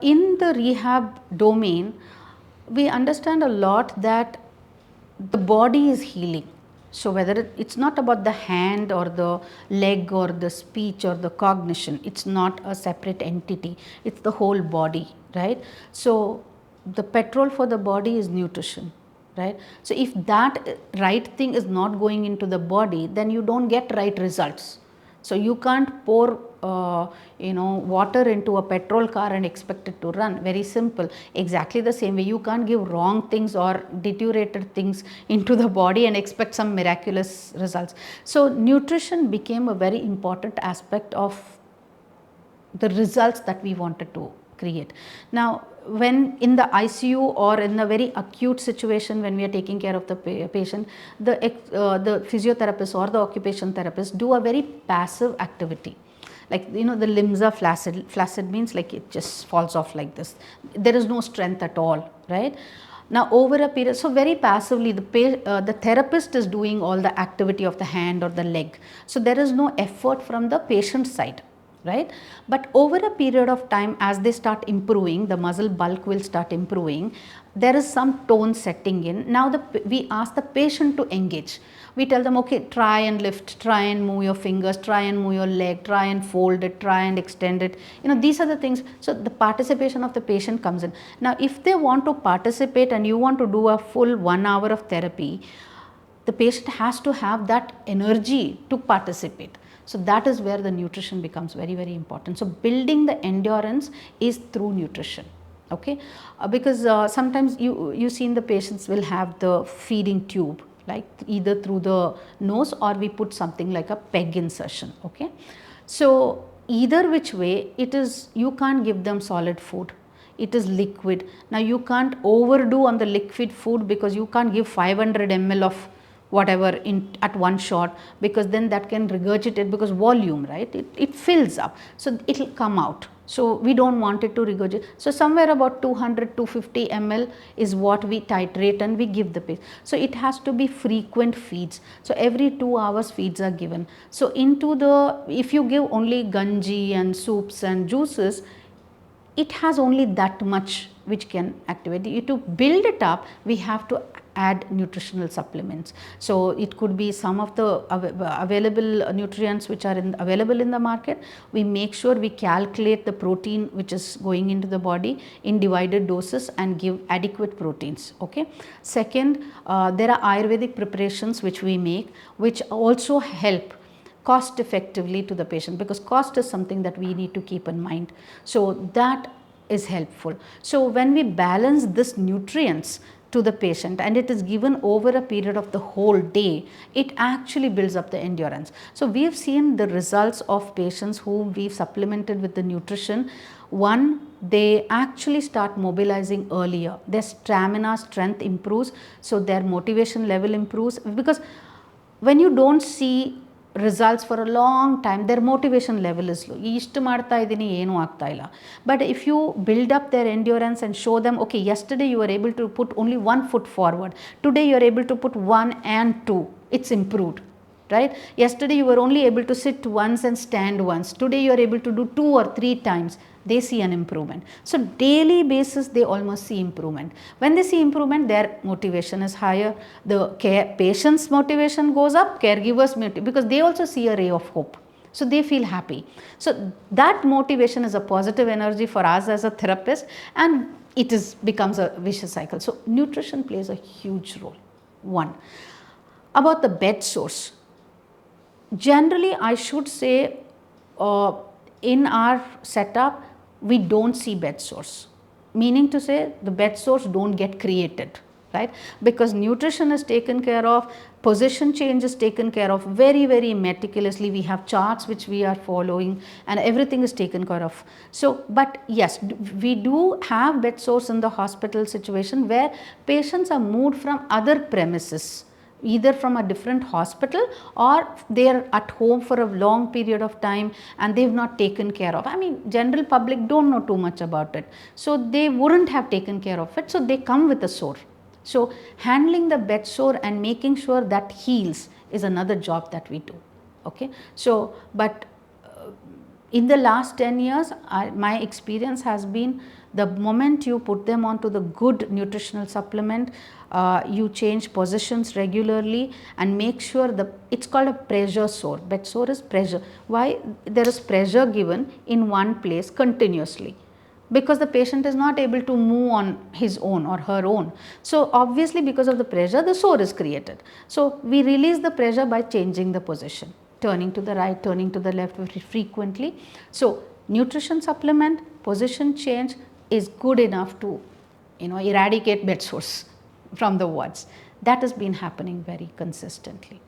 In the rehab domain, we understand a lot that the body is healing. So whether it's not about the hand or the leg or the speech or the cognition, it's not a separate entity, it's the whole body, right? So the petrol for the body is nutrition, right? So if that right thing is not going into the body, then you don't get right results. So you can't pour water into a petrol car and expect it to run. Very simple. Exactly the same way, you can't give wrong things or deteriorated things into the body and expect some miraculous results. So nutrition became a very important aspect of the results that we wanted to create. Now, when in the ICU or in a very acute situation, when we are taking care of the patient, the physiotherapist or the occupation therapist do a very passive activity. Like, the limbs are flaccid. Flaccid means like it just falls off like this. There is no strength at all, right? Now, over a period, so very passively, the therapist is doing all the activity of the hand or the leg. So there is no effort from the patient side, right? But over a period of time, as they start improving, the muscle bulk will start improving. There is some tone setting in. Now we ask the patient to engage. We tell them, okay, try and lift, try and move your fingers, try and move your leg, try and fold it, try and extend it. These are the things. So the participation of the patient comes in. Now if they want to participate and you want to do a full 1 hour of therapy, the patient has to have that energy to participate. So that is where the nutrition becomes very, very important. So building the endurance is through nutrition. Okay, because sometimes you seen the patients will have the feeding tube, like either through the nose or we put something like a peg insertion. Okay, so either which way it is, you can't give them solid food. It is liquid. Now you can't overdo on the liquid food because you can't give 500 ml of whatever at one shot, because then that can regurgitate, because volume, right, it fills up, so it will come out. So we don't want it to regurgitate. So somewhere about 200 250 ml is what we titrate and we give the patient. So it has to be frequent feeds. So every 2 hours feeds are given. So if you give only ganji and soups and juices, it has only that much which can activate it. To build it up, we have to add nutritional supplements. So it could be some of the available nutrients which are available in the market. We make sure we calculate the protein which is going into the body in divided doses and give adequate proteins. Okay. Second, there are Ayurvedic preparations which we make, which also help cost effectively to the patient, because cost is something that we need to keep in mind. So that is helpful. So when we balance this nutrients to the patient and it is given over a period of the whole day, it actually builds up the endurance. So we have seen the results of patients whom we've supplemented with the nutrition. One, they actually start mobilizing earlier. Their stamina strength improves, so their motivation level improves, because when you don't see results for a long time, their motivation level is low. But if you build up their endurance and show them, okay, yesterday you were able to put only 1 foot forward, today you are able to put 1 and 2, it's improved, right? Yesterday you were only able to sit once and stand once, today you are able to do 2 or 3 times. They see an improvement. So daily basis, they almost see improvement. When they see improvement, their motivation is higher. The patient's motivation goes up, caregivers, because they also see a ray of hope. So they feel happy. So that motivation is a positive energy for us as a therapist, and it becomes a vicious cycle. So nutrition plays a huge role. One, about the Bedsores. Generally, I should say, in our setup, we don't see Bedsores. Meaning to say, the Bedsores don't get created, right? Because nutrition is taken care of, position change is taken care of very, very meticulously. We have charts which we are following, and everything is taken care of. So, but yes, we do have Bedsores in the hospital situation where patients are moved from other premises, either from a different hospital or they are at home for a long period of time and they have not taken care of. I mean, general public don't know too much about it, so they wouldn't have taken care of it, so they come with a sore. So handling the bed sore and making sure that heals is another job that we do. Okay, so but in the last 10 years, my experience has been The moment you put them onto the good nutritional supplement, you change positions regularly and make sure it's called a pressure sore. Bed sore is pressure. Why? There is pressure given in one place continuously, because the patient is not able to move on his own or her own. So obviously because of the pressure, the sore is created. So we release the pressure by changing the position, turning to the right, turning to the left very frequently. So nutrition supplement, position change is good enough to eradicate bed sores from the wards. That has been happening very consistently.